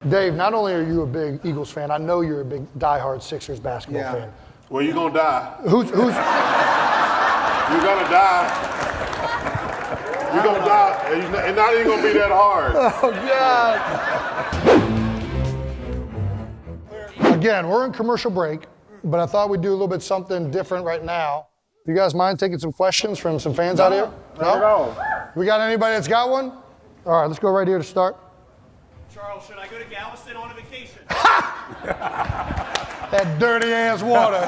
Dave, not only are you a big Eagles fan, I know you're a big diehard Sixers basketball fan. Well, you're gonna die. Who's? You're gonna die. You're gonna die, and it's not even gonna be that hard. Oh God! Again, we're in commercial break, but I thought we'd do a little bit something different right now. You guys mind taking some questions from some fans out here? Not at all. We got anybody that's got one? All right, let's go right here to start. Charles, should I go to Galveston on a vacation? That dirty ass water.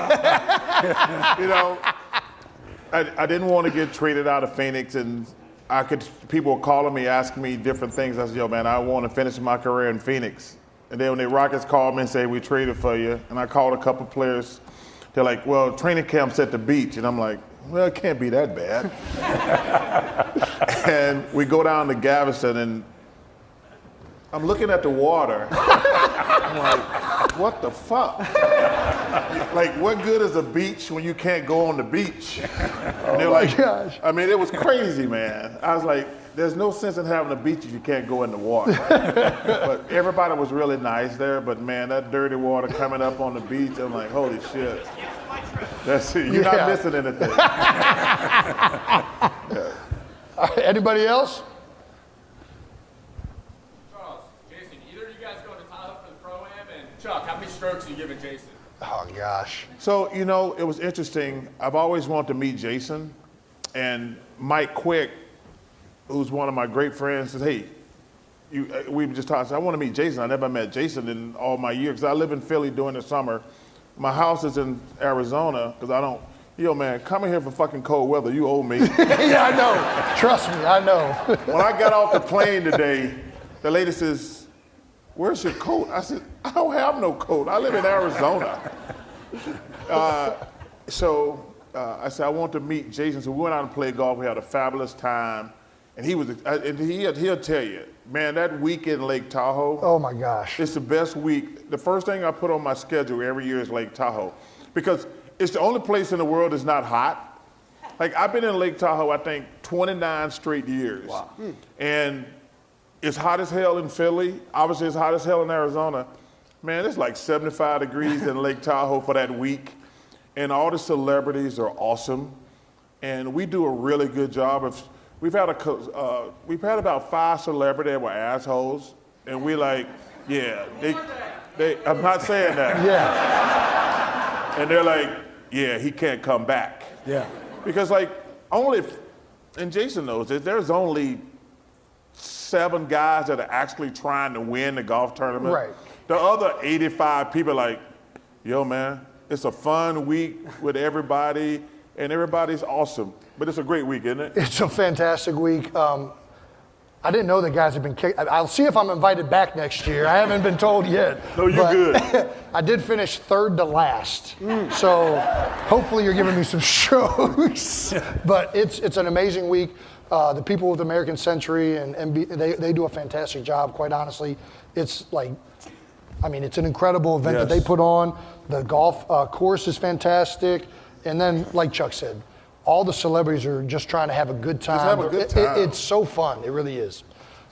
You know, I didn't want to get traded out of Phoenix, and people were calling me, asking me different things. I said, yo, man, I want to finish my career in Phoenix. And then when the Rockets called me and said, we traded for you, and I called a couple players, they're like, well, training camp's at the beach. And I'm like, well, it can't be that bad. And we go down to Galveston, and I'm looking at the water. I'm like, what the fuck? Like, what good is a beach when you can't go on the beach? And they're like, gosh. I mean, it was crazy, man. I was like, there's no sense in having a beach if you can't go in the water. But everybody was really nice there, but man, that dirty water coming up on the beach, I'm like, holy shit. That's it. You're not missing anything. All right, anybody else? Chuck, how many strokes are you giving Jason? Oh, gosh. So, you know, it was interesting. I've always wanted to meet Jason. And Mike Quick, who's one of my great friends, says, hey, we were just talking. I said, I want to meet Jason. I never met Jason in all my years. Because I live in Philly during the summer. My house is in Arizona because I don't, yo, man, coming here for fucking cold weather, you owe me. Yeah, I know. Trust me, I know. When I got off the plane today, the lady says, where's your coat? I said, I don't have no coat. I live in Arizona. I said, I want to meet Jason. So we went out and played golf. We had a fabulous time. And he'll tell you, man, that week in Lake Tahoe. Oh my gosh. It's the best week. The first thing I put on my schedule every year is Lake Tahoe. Because it's the only place in the world that's not hot. Like, I've been in Lake Tahoe, I think, 29 straight years. Wow. And it's hot as hell in Philly. Obviously, it's hot as hell in Arizona. Man, it's like 75 degrees in Lake Tahoe for that week. And all the celebrities are awesome. And we do a really good job of, we've had about 5 celebrities that were assholes. And we like, yeah, I'm not saying that. Yeah. And they're like, yeah, he can't come back. Yeah. Because and Jason knows this, there's only 7 guys that are actually trying to win the golf tournament. Right. The other 85 people are like, yo, man, it's a fun week with everybody, and everybody's awesome. But it's a great week, isn't it? It's a fantastic week. I didn't know the guys have been kicked. I'll see if I'm invited back next year. I haven't been told yet. No, you're good. I did finish 3rd to last. So hopefully you're giving me some shows. But it's an amazing week. The people with American Century and MB, they do a fantastic job, quite honestly. It's like, I mean, it's an incredible event that they put on. The golf course is fantastic. And then, like Chuck said, all the celebrities are just trying to have a good time. Just have a good time. It's so fun. It really is.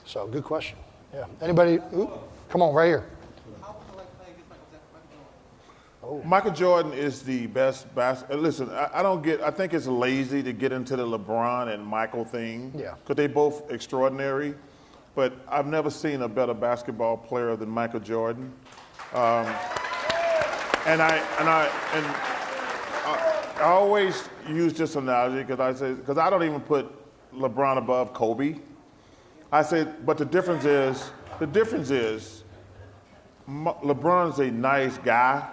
So, good question. Yeah. Anybody? Come on, right here. Michael Jordan is the best basketball. Listen, I think it's lazy to get into the LeBron and Michael thing. Yeah. Because they're both extraordinary. But I've never seen a better basketball player than Michael Jordan. And I always use this analogy because I don't even put LeBron above Kobe. I said, but the difference is LeBron's a nice guy.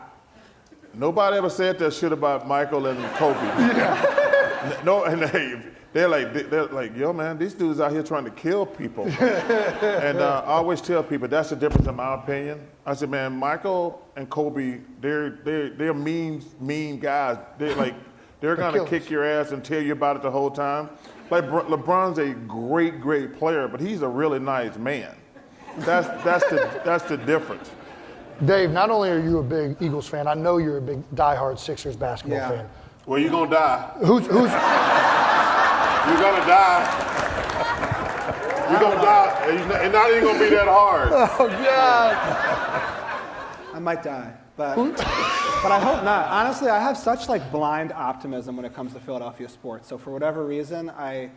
Nobody ever said that shit about Michael and Kobe. Yeah. No, and they're like, yo, man, these dudes out here trying to kill people. And I always tell people that's the difference in my opinion. I said, man, Michael and Kobe, they're mean guys. They're gonna kick your ass and tell you about it the whole time. Like LeBron's a great player, but he's a really nice man. That's the difference. Dave, not only are you a big Eagles fan, I know you're a big diehard Sixers basketball fan. Well, you're gonna die. Who's? You're gonna die. You're going to die, and not even going to be that hard. Oh, God. I might die, but I hope not. Honestly, I have such like blind optimism when it comes to Philadelphia sports. So for whatever reason, I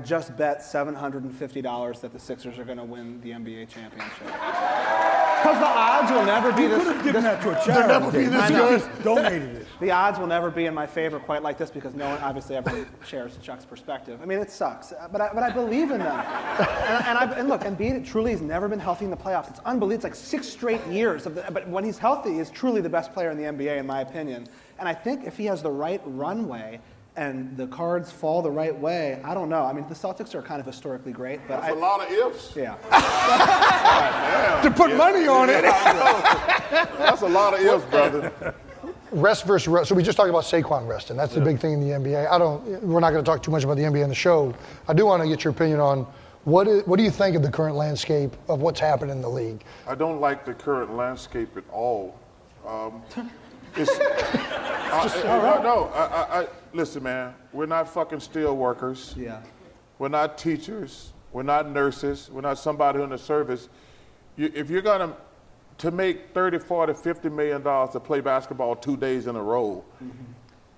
just bet $750 that the Sixers are going to win the NBA championship. Because the odds will never be this. You could have given that to a They'll charity. never be this I good. just donated it. The odds will never be in my favor quite like this because no one, obviously, everyone shares Chuck's perspective. I mean, it sucks, but I believe in them. And look, Embiid truly has never been healthy in the playoffs. It's unbelievable. It's like 6 straight years but when he's healthy, he's truly the best player in the NBA, in my opinion. And I think if he has the right runway and the cards fall the right way, I don't know. I mean, the Celtics are kind of historically great, but That's a lot of ifs. yeah. To put money on it. That's a lot of ifs, brother. Rest versus rest. So we just talked about Saquon resting. That's the big thing in the NBA. We're not going to talk too much about the NBA in the show. I do want to get your opinion on what do you think of the current landscape of what's happening in the league? I don't like the current landscape at all. Listen, man, we're not fucking steel workers. Yeah. We're not teachers. We're not nurses. We're not somebody in the service. If you're going to make $30, $40, $50 million to play basketball 2 days in a row,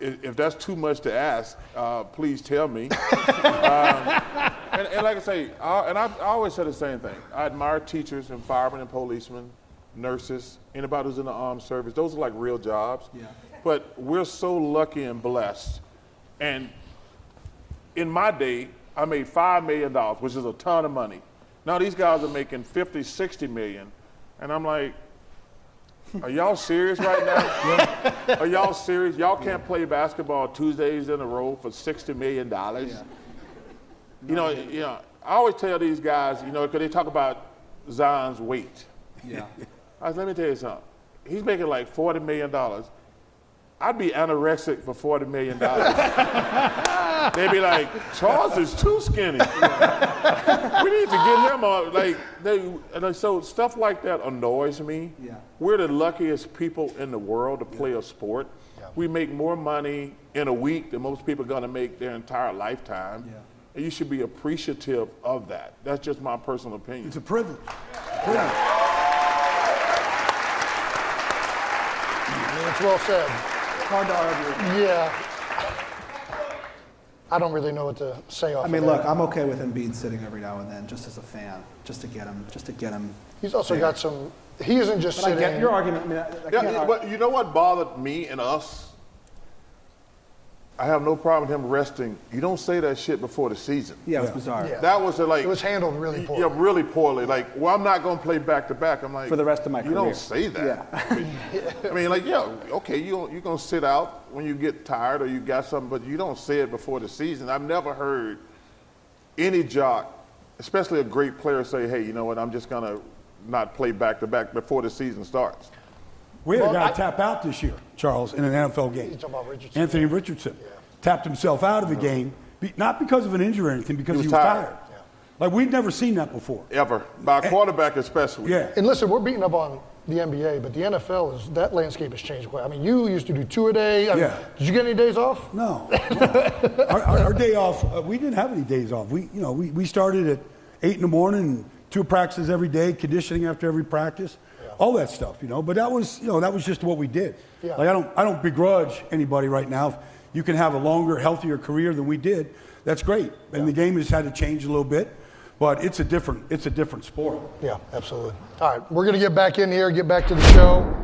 if that's too much to ask, please tell me. And like I say, I always say the same thing. I admire teachers and firemen and policemen, nurses, anybody who's in the armed service. Those are like real jobs. Yeah. But we're so lucky and blessed. And in my day, I made $5 million, which is a ton of money. Now these guys are making 50, 60 million. And I'm like, are y'all serious right now? Are y'all serious? Y'all can't play basketball 2 days in a row for $60 million? You know, I always tell these guys, because they talk about Zion's weight. Yeah. Let me tell you something. He's making like $40 million. I'd be anorexic for $40 million. They'd be like, Charles is too skinny. We need to get him on. So stuff like that annoys me. Yeah. We're the luckiest people in the world to play a sport. Yeah. We make more money in a week than most people are going to make their entire lifetime. Yeah. And you should be appreciative of that. That's just my personal opinion. It's a privilege. It's well said. Hard to argue. Yeah. I don't really know what to say off I mean, of that. look, I'm okay with Embiid sitting every now and then, just as a fan, just to get him. He's also got some. He isn't just But sitting. I get your argument. I mean, I can't argue. But you know what bothered me and us? I have no problem with him resting. You don't say that shit before the seain. Yeah, it's bizarre. Yeah. That was It was handled really poorly. Yeah, really poorly. Like, well, I'm not going to play back to back. I'm like, For the rest of my you career. don't say that. Yeah. I mean, like, yeah, okay, you're going to sit out when you get tired or you got something, but you don't say it before the season. I've never heard any jock, especially a great player, say, hey, you know what, I'm just going to not play back to back before the season starts. We had a guy tap out this year, Charles, in an NFL game. You're talking about Richardson. Anthony Richardson tapped himself out of the game, not because of an injury or anything, because he was tired. Yeah. Like, we'd never seen that before. Ever. By a quarterback especially. Yeah. And listen, we're beating up on the NBA, but the NFL that landscape has changed quite. I mean, you used to do 2 a day. I mean, did you get any days off? No. Our day off, we didn't have any days off. We started at 8 in the morning, 2 practices every day, conditioning after every practice, all that stuff, But that was just what we did. Yeah. Like, I don't begrudge anybody right now. If you can have a longer, healthier career than we did, that's great. And the game has had to change a little bit, but it's a different sport. Yeah, absolutely. All right, we're going to get back in here, get back to the show.